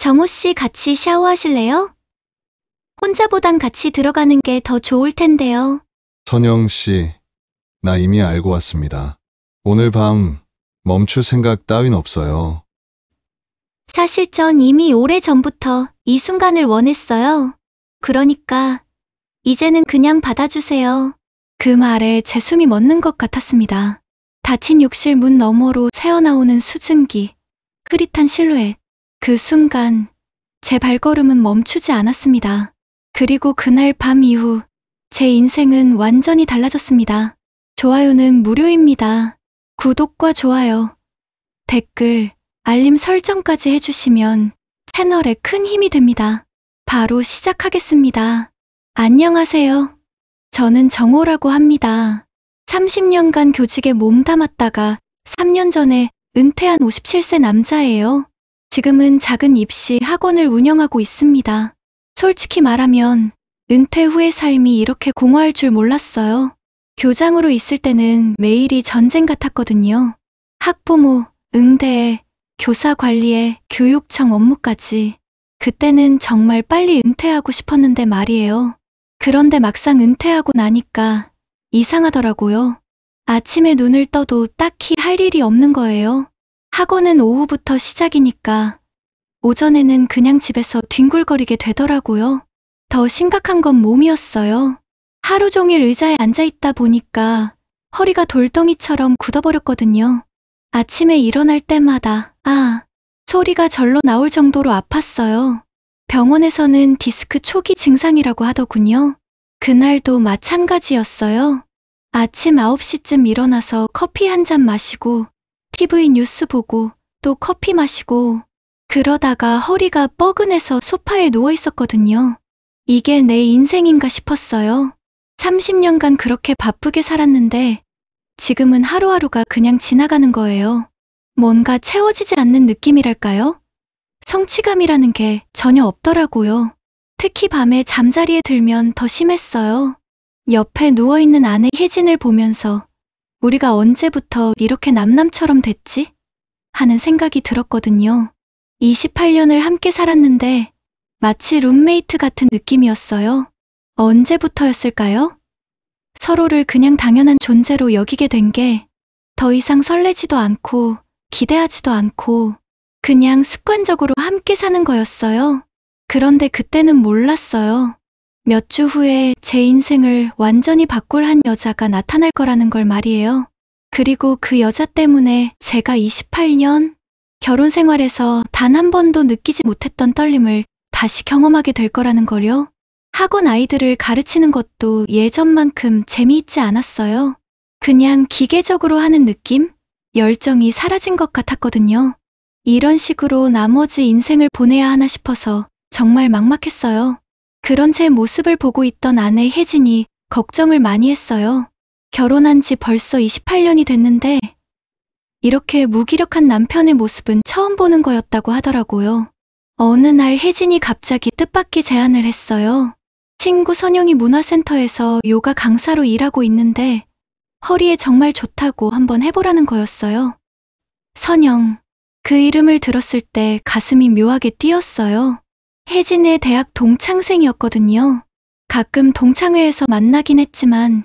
정호 씨 같이 샤워하실래요? 혼자보단 같이 들어가는 게 더 좋을 텐데요. 선영 씨, 나 이미 알고 왔습니다. 오늘 밤 멈출 생각 따윈 없어요. 사실 전 이미 오래전부터 이 순간을 원했어요. 그러니까 이제는 그냥 받아주세요. 그 말에 제 숨이 멎는 것 같았습니다. 닫힌 욕실 문 너머로 새어나오는 수증기, 흐릿한 실루엣. 그 순간 제 발걸음은 멈추지 않았습니다. 그리고 그날 밤 이후 제 인생은 완전히 달라졌습니다. 좋아요는 무료입니다. 구독과 좋아요, 댓글, 알림 설정까지 해주시면 채널에 큰 힘이 됩니다. 바로 시작하겠습니다. 안녕하세요. 저는 정호라고 합니다. 30년간 교직에 몸담았다가 3년 전에 은퇴한 57세 남자예요. 지금은 작은 입시 학원을 운영하고 있습니다. 솔직히 말하면 은퇴 후의 삶이 이렇게 공허할 줄 몰랐어요. 교장으로 있을 때는 매일이 전쟁 같았거든요. 학부모, 응대에, 교사 관리에, 교육청 업무까지. 그때는 정말 빨리 은퇴하고 싶었는데 말이에요. 그런데 막상 은퇴하고 나니까 이상하더라고요. 아침에 눈을 떠도 딱히 할 일이 없는 거예요. 학원은 오후부터 시작이니까 오전에는 그냥 집에서 뒹굴거리게 되더라고요. 더 심각한 건 몸이었어요. 하루 종일 의자에 앉아있다 보니까 허리가 돌덩이처럼 굳어버렸거든요. 아침에 일어날 때마다 소리가 절로 나올 정도로 아팠어요. 병원에서는 디스크 초기 증상이라고 하더군요. 그날도 마찬가지였어요. 아침 9시쯤 일어나서 커피 한 잔 마시고 TV 뉴스 보고 또 커피 마시고 그러다가 허리가 뻐근해서 소파에 누워 있었거든요. 이게 내 인생인가 싶었어요. 30년간 그렇게 바쁘게 살았는데 지금은 하루하루가 그냥 지나가는 거예요. 뭔가 채워지지 않는 느낌이랄까요? 성취감이라는 게 전혀 없더라고요. 특히 밤에 잠자리에 들면 더 심했어요. 옆에 누워있는 아내 혜진을 보면서 우리가 언제부터 이렇게 남남처럼 됐지? 하는 생각이 들었거든요. 28년을 함께 살았는데 마치 룸메이트 같은 느낌이었어요. 언제부터였을까요? 서로를 그냥 당연한 존재로 여기게 된 게 더 이상 설레지도 않고 기대하지도 않고 그냥 습관적으로 함께 사는 거였어요. 그런데 그때는 몰랐어요. 몇 주 후에 제 인생을 완전히 바꿀 한 여자가 나타날 거라는 걸 말이에요. 그리고 그 여자 때문에 제가 28년 결혼 생활에서 단 한 번도 느끼지 못했던 떨림을 다시 경험하게 될 거라는 걸요. 학원 아이들을 가르치는 것도 예전만큼 재미있지 않았어요. 그냥 기계적으로 하는 느낌? 열정이 사라진 것 같았거든요. 이런 식으로 나머지 인생을 보내야 하나 싶어서 정말 막막했어요. 그런 제 모습을 보고 있던 아내 혜진이 걱정을 많이 했어요. 결혼한 지 벌써 28년이 됐는데 이렇게 무기력한 남편의 모습은 처음 보는 거였다고 하더라고요. 어느 날 혜진이 갑자기 뜻밖의 제안을 했어요. 친구 선영이 문화센터에서 요가 강사로 일하고 있는데 허리에 정말 좋다고 한번 해보라는 거였어요. 선영. 그 이름을 들었을 때 가슴이 묘하게 뛰었어요. 혜진의 대학 동창생이었거든요. 가끔 동창회에서 만나긴 했지만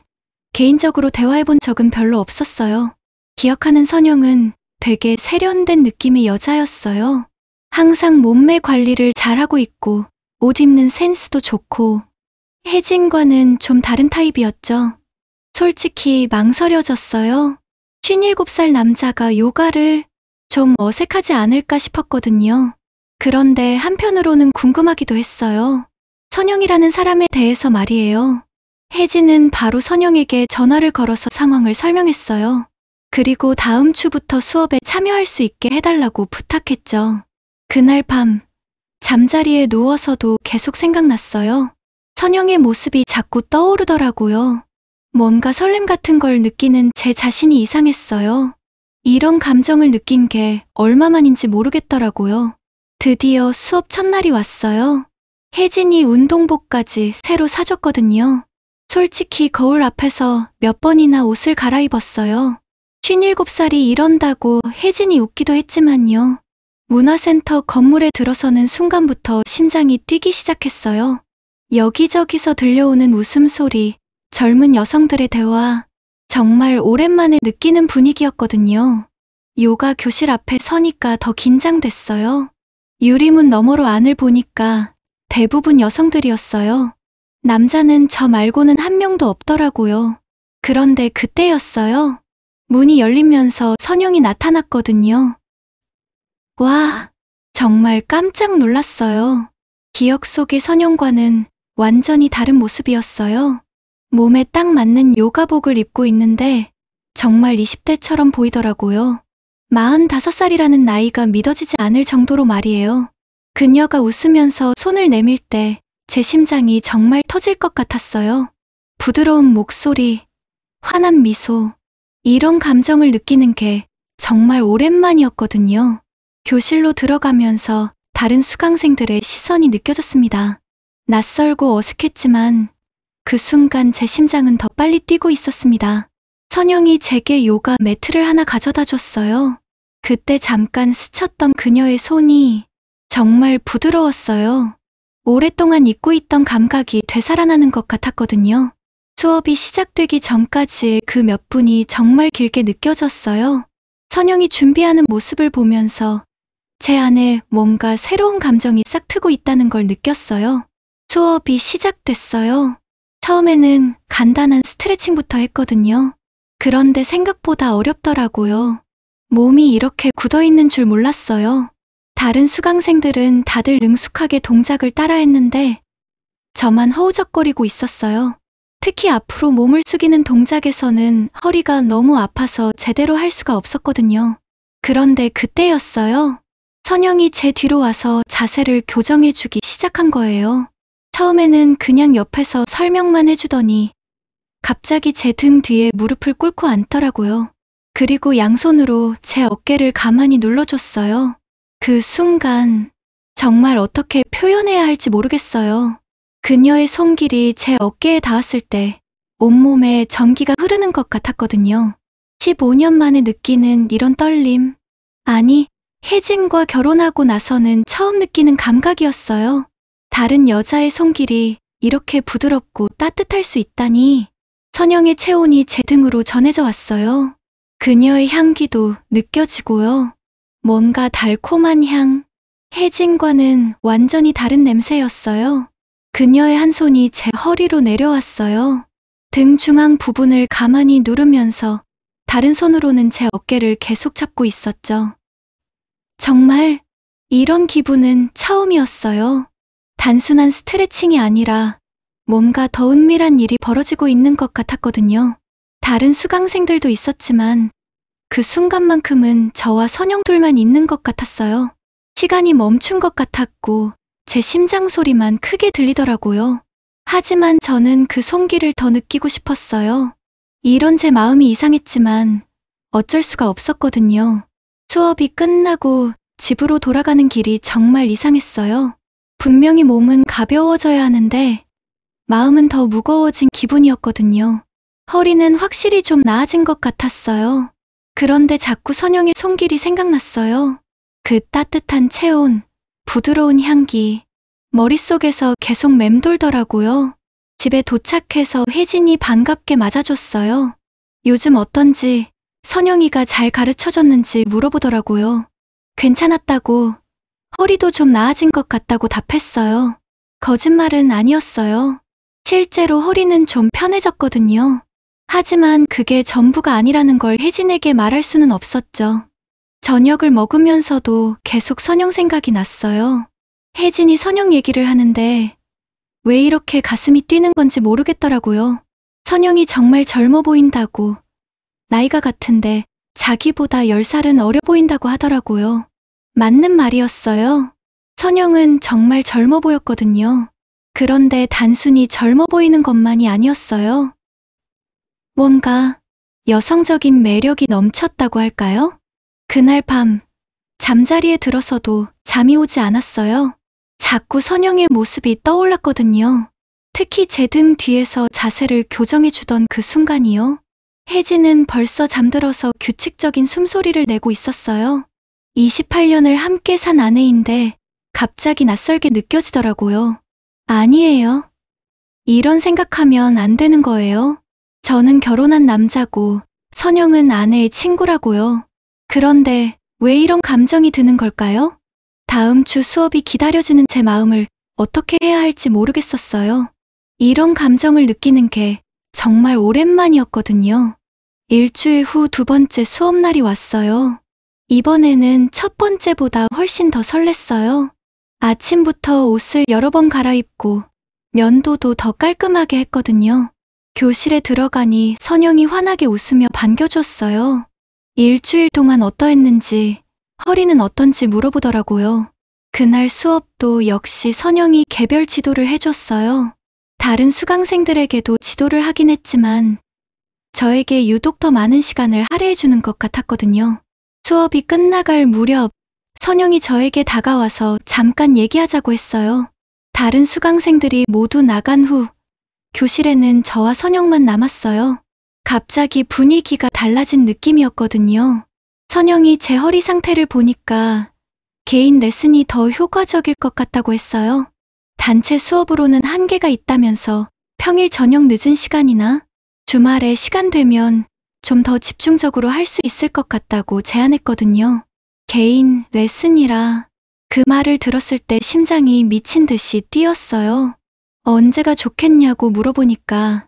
개인적으로 대화해본 적은 별로 없었어요. 기억하는 선영은 되게 세련된 느낌의 여자였어요. 항상 몸매 관리를 잘하고 있고 옷 입는 센스도 좋고 혜진과는 좀 다른 타입이었죠. 솔직히 망설여졌어요. 57살 남자가 요가를 좀 어색하지 않을까 싶었거든요. 그런데 한편으로는 궁금하기도 했어요. 선영이라는 사람에 대해서 말이에요. 혜진은 바로 선영에게 전화를 걸어서 상황을 설명했어요. 그리고 다음 주부터 수업에 참여할 수 있게 해달라고 부탁했죠. 그날 밤 잠자리에 누워서도 계속 생각났어요. 선영의 모습이 자꾸 떠오르더라고요. 뭔가 설렘 같은 걸 느끼는 제 자신이 이상했어요. 이런 감정을 느낀 게 얼마만인지 모르겠더라고요. 드디어 수업 첫날이 왔어요. 혜진이 운동복까지 새로 사줬거든요. 솔직히 거울 앞에서 몇 번이나 옷을 갈아입었어요. 57살이 이런다고 혜진이 웃기도 했지만요. 문화센터 건물에 들어서는 순간부터 심장이 뛰기 시작했어요. 여기저기서 들려오는 웃음소리, 젊은 여성들의 대화, 정말 오랜만에 느끼는 분위기였거든요. 요가 교실 앞에 서니까 더 긴장됐어요. 유리문 너머로 안을 보니까 대부분 여성들이었어요. 남자는 저 말고는 한 명도 없더라고요. 그런데 그때였어요. 문이 열리면서 선영이 나타났거든요. 와, 정말 깜짝 놀랐어요. 기억 속의 선영과는 완전히 다른 모습이었어요. 몸에 딱 맞는 요가복을 입고 있는데 정말 20대처럼 보이더라고요. 45살이라는 나이가 믿어지지 않을 정도로 말이에요. 그녀가 웃으면서 손을 내밀 때 제 심장이 정말 터질 것 같았어요. 부드러운 목소리, 환한 미소, 이런 감정을 느끼는 게 정말 오랜만이었거든요. 교실로 들어가면서 다른 수강생들의 시선이 느껴졌습니다. 낯설고 어색했지만 그 순간 제 심장은 더 빨리 뛰고 있었습니다. 선영이 제게 요가 매트를 하나 가져다 줬어요. 그때 잠깐 스쳤던 그녀의 손이 정말 부드러웠어요. 오랫동안 잊고 있던 감각이 되살아나는 것 같았거든요. 수업이 시작되기 전까지의 그 몇 분이 정말 길게 느껴졌어요. 선영이 준비하는 모습을 보면서 제 안에 뭔가 새로운 감정이 싹 트고 있다는 걸 느꼈어요. 수업이 시작됐어요. 처음에는 간단한 스트레칭부터 했거든요. 그런데 생각보다 어렵더라고요. 몸이 이렇게 굳어있는 줄 몰랐어요. 다른 수강생들은 다들 능숙하게 동작을 따라했는데 저만 허우적거리고 있었어요. 특히 앞으로 몸을 숙이는 동작에서는 허리가 너무 아파서 제대로 할 수가 없었거든요. 그런데 그때였어요. 선영이 제 뒤로 와서 자세를 교정해주기 시작한 거예요. 처음에는 그냥 옆에서 설명만 해주더니 갑자기 제 등 뒤에 무릎을 꿇고 앉더라고요. 그리고 양손으로 제 어깨를 가만히 눌러줬어요. 그 순간 정말 어떻게 표현해야 할지 모르겠어요. 그녀의 손길이 제 어깨에 닿았을 때 온몸에 전기가 흐르는 것 같았거든요. 15년 만에 느끼는 이런 떨림. 아니, 혜진과 결혼하고 나서는 처음 느끼는 감각이었어요. 다른 여자의 손길이 이렇게 부드럽고 따뜻할 수 있다니. 선영의 체온이 제 등으로 전해져 왔어요. 그녀의 향기도 느껴지고요. 뭔가 달콤한 향. 혜진과는 완전히 다른 냄새였어요. 그녀의 한 손이 제 허리로 내려왔어요. 등 중앙 부분을 가만히 누르면서 다른 손으로는 제 어깨를 계속 잡고 있었죠. 정말 이런 기분은 처음이었어요. 단순한 스트레칭이 아니라 뭔가 더 은밀한 일이 벌어지고 있는 것 같았거든요. 다른 수강생들도 있었지만 그 순간만큼은 저와 선영 둘만 있는 것 같았어요. 시간이 멈춘 것 같았고 제 심장 소리만 크게 들리더라고요. 하지만 저는 그 손길을 더 느끼고 싶었어요. 이런 제 마음이 이상했지만 어쩔 수가 없었거든요. 수업이 끝나고 집으로 돌아가는 길이 정말 이상했어요. 분명히 몸은 가벼워져야 하는데 마음은 더 무거워진 기분이었거든요. 허리는 확실히 좀 나아진 것 같았어요. 그런데 자꾸 선영의 손길이 생각났어요. 그 따뜻한 체온, 부드러운 향기, 머릿속에서 계속 맴돌더라고요. 집에 도착해서 혜진이 반갑게 맞아줬어요. 요즘 어떤지, 선영이가 잘 가르쳐줬는지 물어보더라고요. 괜찮았다고, 허리도 좀 나아진 것 같다고 답했어요. 거짓말은 아니었어요. 실제로 허리는 좀 편해졌거든요. 하지만 그게 전부가 아니라는 걸 혜진에게 말할 수는 없었죠. 저녁을 먹으면서도 계속 선영 생각이 났어요. 혜진이 선영 얘기를 하는데 왜 이렇게 가슴이 뛰는 건지 모르겠더라고요. 선영이 정말 젊어 보인다고, 나이가 같은데 자기보다 10살은 어려 보인다고 하더라고요. 맞는 말이었어요. 선영은 정말 젊어 보였거든요. 그런데 단순히 젊어 보이는 것만이 아니었어요. 뭔가 여성적인 매력이 넘쳤다고 할까요? 그날 밤 잠자리에 들어서도 잠이 오지 않았어요. 자꾸 선영의 모습이 떠올랐거든요. 특히 제 등 뒤에서 자세를 교정해주던 그 순간이요. 혜진은 벌써 잠들어서 규칙적인 숨소리를 내고 있었어요. 28년을 함께 산 아내인데 갑자기 낯설게 느껴지더라고요. 아니에요. 이런 생각하면 안 되는 거예요. 저는 결혼한 남자고 선영은 아내의 친구라고요. 그런데 왜 이런 감정이 드는 걸까요? 다음 주 수업이 기다려지는 제 마음을 어떻게 해야 할지 모르겠었어요. 이런 감정을 느끼는 게 정말 오랜만이었거든요. 일주일 후 두 번째 수업날이 왔어요. 이번에는 첫 번째보다 훨씬 더 설렜어요. 아침부터 옷을 여러 번 갈아입고 면도도 더 깔끔하게 했거든요. 교실에 들어가니 선영이 환하게 웃으며 반겨줬어요. 일주일 동안 어떠했는지, 허리는 어떤지 물어보더라고요. 그날 수업도 역시 선영이 개별 지도를 해줬어요. 다른 수강생들에게도 지도를 하긴 했지만 저에게 유독 더 많은 시간을 할애해주는 것 같았거든요. 수업이 끝나갈 무렵 선영이 저에게 다가와서 잠깐 얘기하자고 했어요. 다른 수강생들이 모두 나간 후 교실에는 저와 선영만 남았어요. 갑자기 분위기가 달라진 느낌이었거든요. 선영이 제 허리 상태를 보니까 개인 레슨이 더 효과적일 것 같다고 했어요. 단체 수업으로는 한계가 있다면서 평일 저녁 늦은 시간이나 주말에 시간 되면 좀 더 집중적으로 할 수 있을 것 같다고 제안했거든요. 개인 레슨이라 그 말을 들었을 때 심장이 미친 듯이 뛰었어요. 언제가 좋겠냐고 물어보니까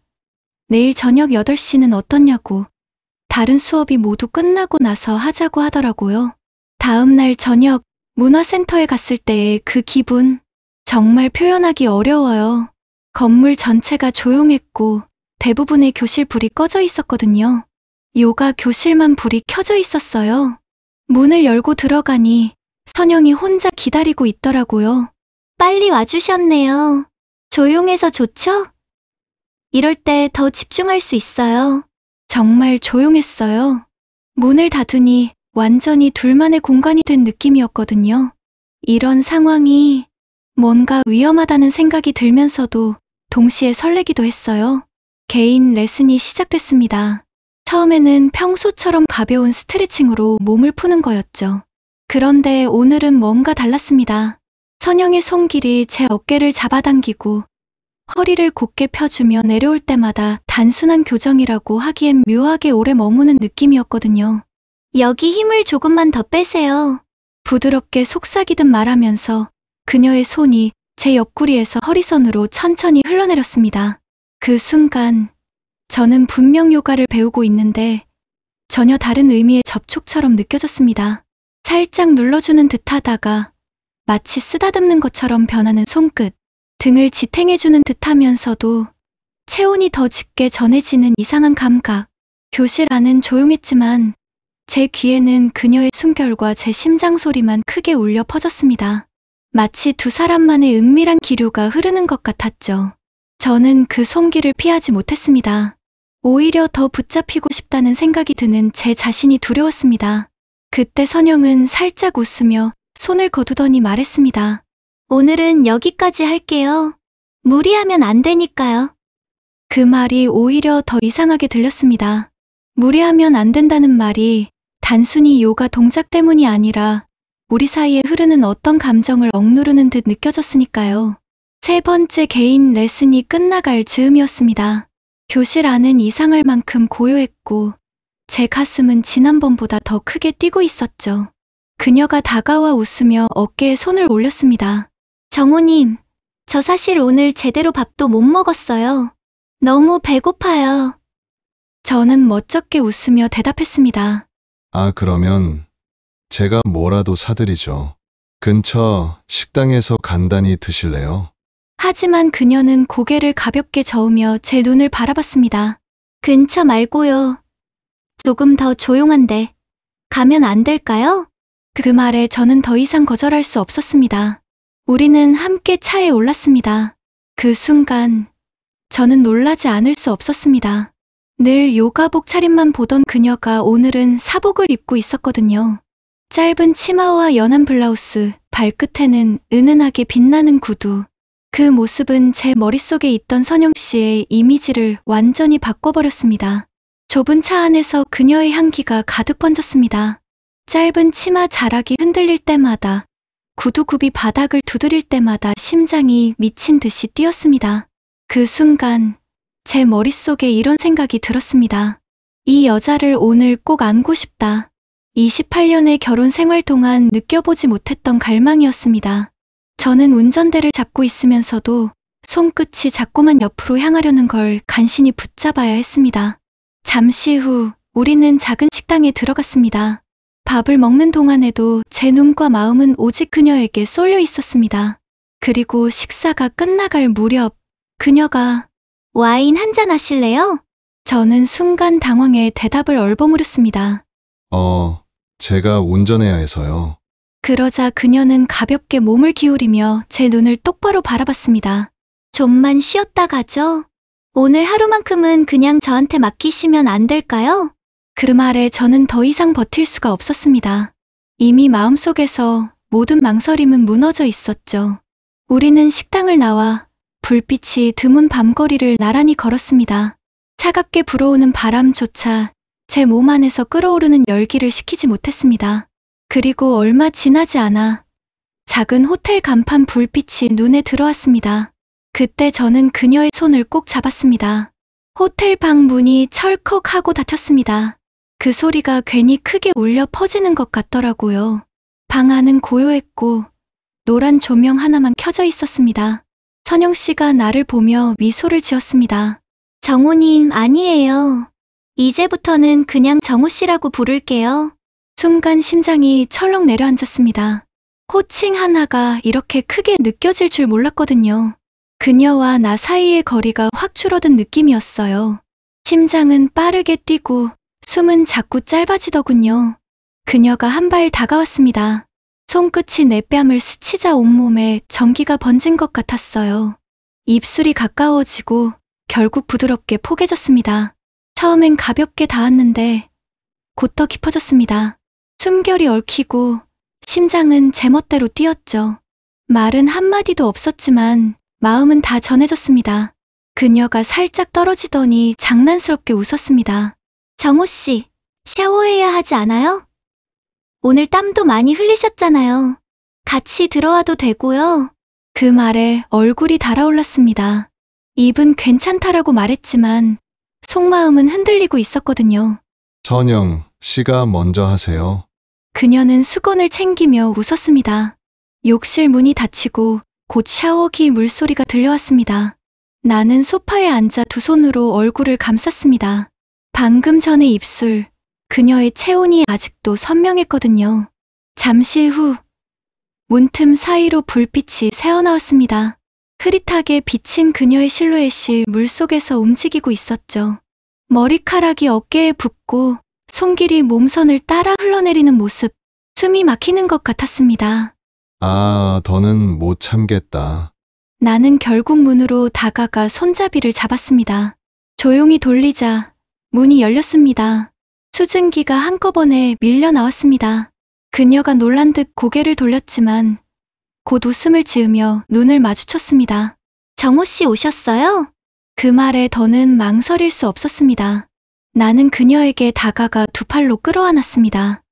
내일 저녁 8시는 어떻냐고 다른 수업이 모두 끝나고 나서 하자고 하더라고요. 다음 날 저녁 문화센터에 갔을 때의 그 기분 정말 표현하기 어려워요. 건물 전체가 조용했고 대부분의 교실 불이 꺼져 있었거든요. 요가 교실만 불이 켜져 있었어요. 문을 열고 들어가니 선영이 혼자 기다리고 있더라고요. 빨리 와주셨네요. 조용해서 좋죠? 이럴 때 더 집중할 수 있어요. 정말 조용했어요. 문을 닫으니 완전히 둘만의 공간이 된 느낌이었거든요. 이런 상황이 뭔가 위험하다는 생각이 들면서도 동시에 설레기도 했어요. 개인 레슨이 시작됐습니다. 처음에는 평소처럼 가벼운 스트레칭으로 몸을 푸는 거였죠. 그런데 오늘은 뭔가 달랐습니다. 선영의 손길이 제 어깨를 잡아당기고 허리를 곧게 펴주며 내려올 때마다 단순한 교정이라고 하기엔 묘하게 오래 머무는 느낌이었거든요. 여기 힘을 조금만 더 빼세요. 부드럽게 속삭이듯 말하면서 그녀의 손이 제 옆구리에서 허리선으로 천천히 흘러내렸습니다. 그 순간 저는 분명 요가를 배우고 있는데 전혀 다른 의미의 접촉처럼 느껴졌습니다. 살짝 눌러주는 듯 하다가 마치 쓰다듬는 것처럼 변하는 손끝, 등을 지탱해주는 듯 하면서도 체온이 더 짙게 전해지는 이상한 감각. 교실 안은 조용했지만 제 귀에는 그녀의 숨결과 제 심장 소리만 크게 울려 퍼졌습니다. 마치 두 사람만의 은밀한 기류가 흐르는 것 같았죠. 저는 그 손길을 피하지 못했습니다. 오히려 더 붙잡히고 싶다는 생각이 드는 제 자신이 두려웠습니다. 그때 선영은 살짝 웃으며 손을 거두더니 말했습니다. 오늘은 여기까지 할게요. 무리하면 안 되니까요. 그 말이 오히려 더 이상하게 들렸습니다. 무리하면 안 된다는 말이 단순히 요가 동작 때문이 아니라 우리 사이에 흐르는 어떤 감정을 억누르는 듯 느껴졌으니까요. 세 번째 개인 레슨이 끝나갈 즈음이었습니다. 교실 안은 이상할 만큼 고요했고 제 가슴은 지난번보다 더 크게 뛰고 있었죠. 그녀가 다가와 웃으며 어깨에 손을 올렸습니다. 정우님, 저 사실 오늘 제대로 밥도 못 먹었어요. 너무 배고파요. 저는 멋쩍게 웃으며 대답했습니다. 아, 그러면 제가 뭐라도 사드리죠. 근처 식당에서 간단히 드실래요? 하지만 그녀는 고개를 가볍게 저으며 제 눈을 바라봤습니다. 근처 말고요. 조금 더 조용한데 가면 안 될까요? 그 말에 저는 더 이상 거절할 수 없었습니다. 우리는 함께 차에 올랐습니다. 그 순간 저는 놀라지 않을 수 없었습니다. 늘 요가복 차림만 보던 그녀가 오늘은 사복을 입고 있었거든요. 짧은 치마와 연한 블라우스, 발끝에는 은은하게 빛나는 구두. 그 모습은 제 머릿속에 있던 선영 씨의 이미지를 완전히 바꿔버렸습니다. 좁은 차 안에서 그녀의 향기가 가득 번졌습니다. 짧은 치마 자락이 흔들릴 때마다, 구두굽이 바닥을 두드릴 때마다 심장이 미친 듯이 뛰었습니다. 그 순간 제 머릿속에 이런 생각이 들었습니다. 이 여자를 오늘 꼭 안고 싶다. 28년의 결혼 생활 동안 느껴보지 못했던 갈망이었습니다. 저는 운전대를 잡고 있으면서도 손끝이 자꾸만 옆으로 향하려는 걸 간신히 붙잡아야 했습니다. 잠시 후 우리는 작은 식당에 들어갔습니다. 밥을 먹는 동안에도 제 눈과 마음은 오직 그녀에게 쏠려 있었습니다. 그리고 식사가 끝나갈 무렵 그녀가 와인 한잔 하실래요? 저는 순간 당황해 대답을 얼버무렸습니다. 제가 운전해야 해서요. 그러자 그녀는 가볍게 몸을 기울이며 제 눈을 똑바로 바라봤습니다. 좀만 쉬었다 가죠. 오늘 하루만큼은 그냥 저한테 맡기시면 안 될까요? 그 말에 저는 더 이상 버틸 수가 없었습니다. 이미 마음속에서 모든 망설임은 무너져 있었죠. 우리는 식당을 나와 불빛이 드문 밤거리를 나란히 걸었습니다. 차갑게 불어오는 바람조차 제 몸 안에서 끓어오르는 열기를 식히지 못했습니다. 그리고 얼마 지나지 않아 작은 호텔 간판 불빛이 눈에 들어왔습니다. 그때 저는 그녀의 손을 꼭 잡았습니다. 호텔 방 문이 철컥하고 닫혔습니다. 그 소리가 괜히 크게 울려 퍼지는 것 같더라고요. 방 안은 고요했고 노란 조명 하나만 켜져 있었습니다. 선영 씨가 나를 보며 미소를 지었습니다. 정우님, 아니에요. 이제부터는 그냥 정우 씨라고 부를게요. 순간 심장이 철렁 내려앉았습니다. 호칭 하나가 이렇게 크게 느껴질 줄 몰랐거든요. 그녀와 나 사이의 거리가 확 줄어든 느낌이었어요. 심장은 빠르게 뛰고 숨은 자꾸 짧아지더군요. 그녀가 한 발 다가왔습니다. 손끝이 내 뺨을 스치자 온몸에 전기가 번진 것 같았어요. 입술이 가까워지고 결국 부드럽게 포개졌습니다. 처음엔 가볍게 닿았는데 곧 더 깊어졌습니다. 숨결이 얽히고 심장은 제멋대로 뛰었죠. 말은 한마디도 없었지만 마음은 다 전해졌습니다. 그녀가 살짝 떨어지더니 장난스럽게 웃었습니다. 정우 씨, 샤워해야 하지 않아요? 오늘 땀도 많이 흘리셨잖아요. 같이 들어와도 되고요. 그 말에 얼굴이 달아올랐습니다. 입은 괜찮다라고 말했지만 속마음은 흔들리고 있었거든요. 선영 씨가 먼저 하세요. 그녀는 수건을 챙기며 웃었습니다. 욕실 문이 닫히고 곧 샤워기 물소리가 들려왔습니다. 나는 소파에 앉아 두 손으로 얼굴을 감쌌습니다. 방금 전의 입술, 그녀의 체온이 아직도 선명했거든요. 잠시 후 문틈 사이로 불빛이 새어나왔습니다. 흐릿하게 비친 그녀의 실루엣이 물속에서 움직이고 있었죠. 머리카락이 어깨에 붙고 손길이 몸선을 따라 흘러내리는 모습, 숨이 막히는 것 같았습니다. 더는 못 참겠다. 나는 결국 문으로 다가가 손잡이를 잡았습니다. 조용히 돌리자 문이 열렸습니다. 수증기가 한꺼번에 밀려 나왔습니다. 그녀가 놀란 듯 고개를 돌렸지만 곧 웃음을 지으며 눈을 마주쳤습니다. 정우 씨 오셨어요? 그 말에 더는 망설일 수 없었습니다. 나는 그녀에게 다가가 두 팔로 끌어안았습니다.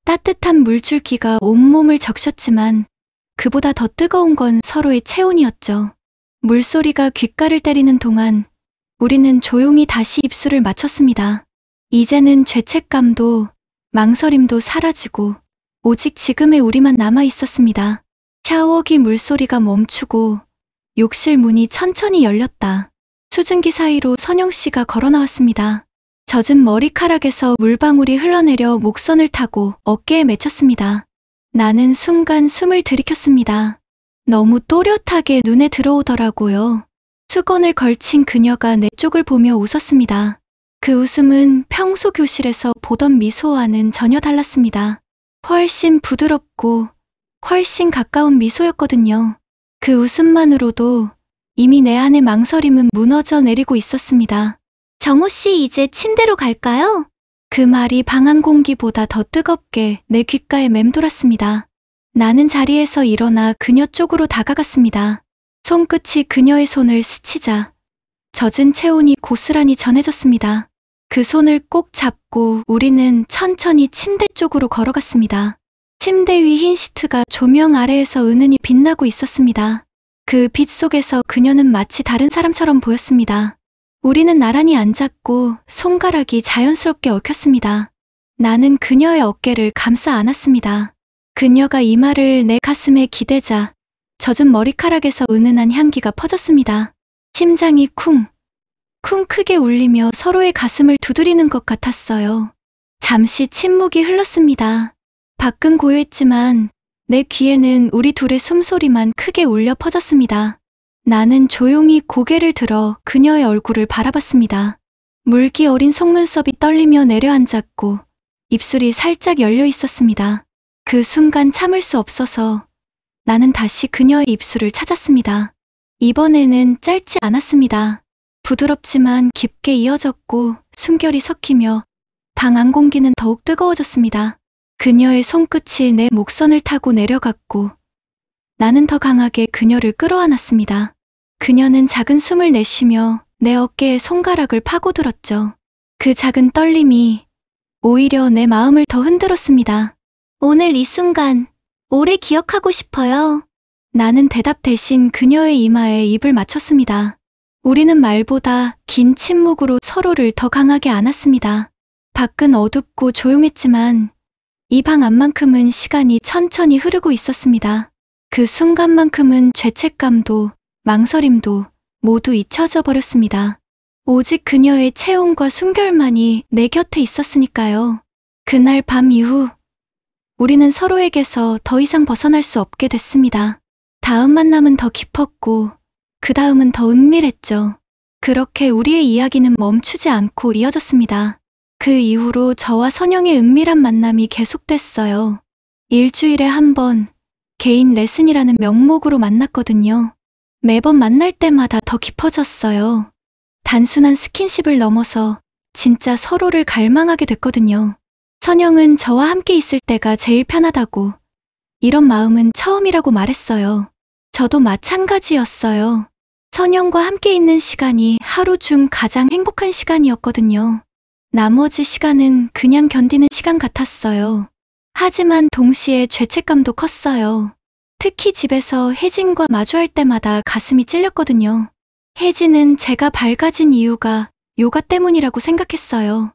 따뜻한 물줄기가 온몸을 적셨지만 그보다 더 뜨거운 건 서로의 체온이었죠. 물소리가 귓가를 때리는 동안 우리는 조용히 다시 입술을 맞췄습니다. 이제는 죄책감도 망설임도 사라지고 오직 지금의 우리만 남아 있었습니다. 샤워기 물소리가 멈추고 욕실 문이 천천히 열렸다. 수증기 사이로 선영 씨가 걸어 나왔습니다. 젖은 머리카락에서 물방울이 흘러내려 목선을 타고 어깨에 맺혔습니다. 나는 순간 숨을 들이켰습니다. 너무 또렷하게 눈에 들어오더라고요. 수건을 걸친 그녀가 내 쪽을 보며 웃었습니다. 그 웃음은 평소 교실에서 보던 미소와는 전혀 달랐습니다. 훨씬 부드럽고 훨씬 가까운 미소였거든요. 그 웃음만으로도 이미 내 안의 망설임은 무너져 내리고 있었습니다. 정우 씨 이제 침대로 갈까요? 그 말이 방안 공기보다 더 뜨겁게 내 귓가에 맴돌았습니다. 나는 자리에서 일어나 그녀 쪽으로 다가갔습니다. 손끝이 그녀의 손을 스치자 젖은 체온이 고스란히 전해졌습니다. 그 손을 꼭 잡고 우리는 천천히 침대 쪽으로 걸어갔습니다. 침대 위 흰 시트가 조명 아래에서 은은히 빛나고 있었습니다. 그 빛 속에서 그녀는 마치 다른 사람처럼 보였습니다. 우리는 나란히 앉았고 손가락이 자연스럽게 얽혔습니다. 나는 그녀의 어깨를 감싸 안았습니다. 그녀가 이마를 내 가슴에 기대자 젖은 머리카락에서 은은한 향기가 퍼졌습니다. 심장이 쿵 크게 울리며 서로의 가슴을 두드리는 것 같았어요. 잠시 침묵이 흘렀습니다. 밖은 고요했지만 내 귀에는 우리 둘의 숨소리만 크게 울려 퍼졌습니다. 나는 조용히 고개를 들어 그녀의 얼굴을 바라봤습니다. 물기 어린 속눈썹이 떨리며 내려앉았고 입술이 살짝 열려 있었습니다. 그 순간 참을 수 없어서 나는 다시 그녀의 입술을 찾았습니다. 이번에는 짧지 않았습니다. 부드럽지만 깊게 이어졌고 숨결이 섞이며 방 안 공기는 더욱 뜨거워졌습니다. 그녀의 손끝이 내 목선을 타고 내려갔고 나는 더 강하게 그녀를 끌어안았습니다. 그녀는 작은 숨을 내쉬며 내 어깨에 손가락을 파고들었죠. 그 작은 떨림이 오히려 내 마음을 더 흔들었습니다. 오늘 이 순간 오래 기억하고 싶어요. 나는 대답 대신 그녀의 이마에 입을 맞췄습니다. 우리는 말보다 긴 침묵으로 서로를 더 강하게 안았습니다. 밖은 어둡고 조용했지만 이 방 안만큼은 시간이 천천히 흐르고 있었습니다. 그 순간만큼은 죄책감도 망설임도 모두 잊혀져 버렸습니다. 오직 그녀의 체온과 숨결만이 내 곁에 있었으니까요. 그날 밤 이후 우리는 서로에게서 더 이상 벗어날 수 없게 됐습니다. 다음 만남은 더 깊었고 그 다음은 더 은밀했죠. 그렇게 우리의 이야기는 멈추지 않고 이어졌습니다. 그 이후로 저와 선영의 은밀한 만남이 계속됐어요. 일주일에 한 번 개인 레슨이라는 명목으로 만났거든요. 매번 만날 때마다 더 깊어졌어요. 단순한 스킨십을 넘어서 진짜 서로를 갈망하게 됐거든요. 선영은 저와 함께 있을 때가 제일 편하다고, 이런 마음은 처음이라고 말했어요. 저도 마찬가지였어요. 선영과 함께 있는 시간이 하루 중 가장 행복한 시간이었거든요. 나머지 시간은 그냥 견디는 시간 같았어요. 하지만 동시에 죄책감도 컸어요. 특히 집에서 혜진과 마주할 때마다 가슴이 찔렸거든요. 혜진은 제가 밝아진 이유가 요가 때문이라고 생각했어요.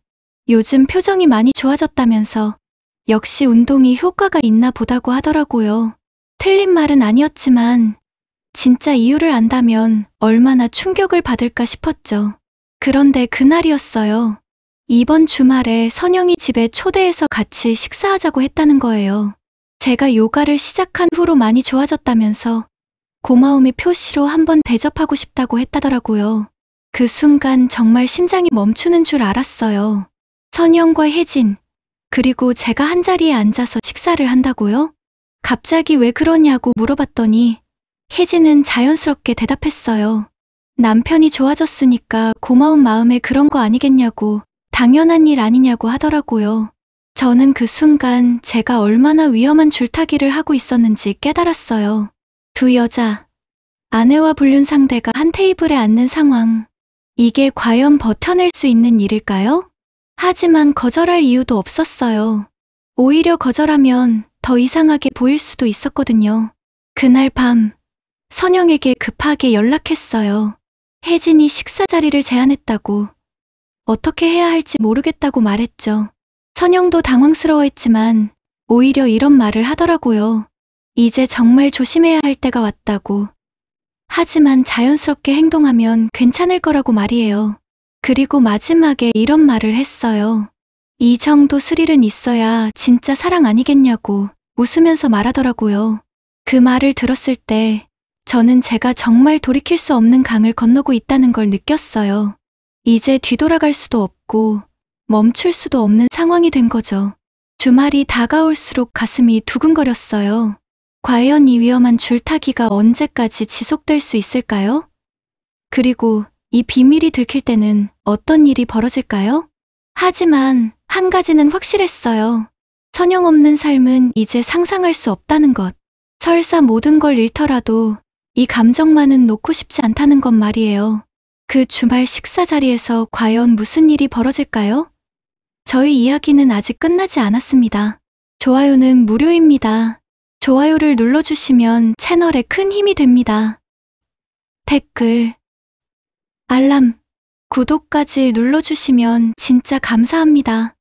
요즘 표정이 많이 좋아졌다면서 역시 운동이 효과가 있나 보다고 하더라고요. 틀린 말은 아니었지만 진짜 이유를 안다면 얼마나 충격을 받을까 싶었죠. 그런데 그날이었어요. 이번 주말에 선영이 집에 초대해서 같이 식사하자고 했다는 거예요. 제가 요가를 시작한 후로 많이 좋아졌다면서 고마움의 표시로 한번 대접하고 싶다고 했다더라고요. 그 순간 정말 심장이 멈추는 줄 알았어요. 선영과 혜진, 그리고 제가 한자리에 앉아서 식사를 한다고요? 갑자기 왜 그러냐고 물어봤더니 혜진은 자연스럽게 대답했어요. 남편이 좋아졌으니까 고마운 마음에 그런 거 아니겠냐고, 당연한 일 아니냐고 하더라고요. 저는 그 순간 제가 얼마나 위험한 줄타기를 하고 있었는지 깨달았어요. 두 여자, 아내와 불륜 상대가 한 테이블에 앉는 상황. 이게 과연 버텨낼 수 있는 일일까요? 하지만 거절할 이유도 없었어요. 오히려 거절하면 더 이상하게 보일 수도 있었거든요. 그날 밤, 선영에게 급하게 연락했어요. 혜진이 식사 자리를 제안했다고, 어떻게 해야 할지 모르겠다고 말했죠. 선영도 당황스러워했지만 오히려 이런 말을 하더라고요. 이제 정말 조심해야 할 때가 왔다고. 하지만 자연스럽게 행동하면 괜찮을 거라고 말이에요. 그리고 마지막에 이런 말을 했어요. 이 정도 스릴은 있어야 진짜 사랑 아니겠냐고 웃으면서 말하더라고요. 그 말을 들었을 때 저는 제가 정말 돌이킬 수 없는 강을 건너고 있다는 걸 느꼈어요. 이제 뒤돌아갈 수도 없고 멈출 수도 없는 상황이 된 거죠. 주말이 다가올수록 가슴이 두근거렸어요. 과연 이 위험한 줄타기가 언제까지 지속될 수 있을까요? 그리고 이 비밀이 들킬 때는 어떤 일이 벌어질까요? 하지만 한 가지는 확실했어요. 선영 없는 삶은 이제 상상할 수 없다는 것. 설사 모든 걸 잃더라도 이 감정만은 놓고 싶지 않다는 것 말이에요. 그 주말 식사 자리에서 과연 무슨 일이 벌어질까요? 저희 이야기는 아직 끝나지 않았습니다. 좋아요는 무료입니다. 좋아요를 눌러주시면 채널에 큰 힘이 됩니다. 댓글, 알람, 구독까지 눌러주시면 진짜 감사합니다.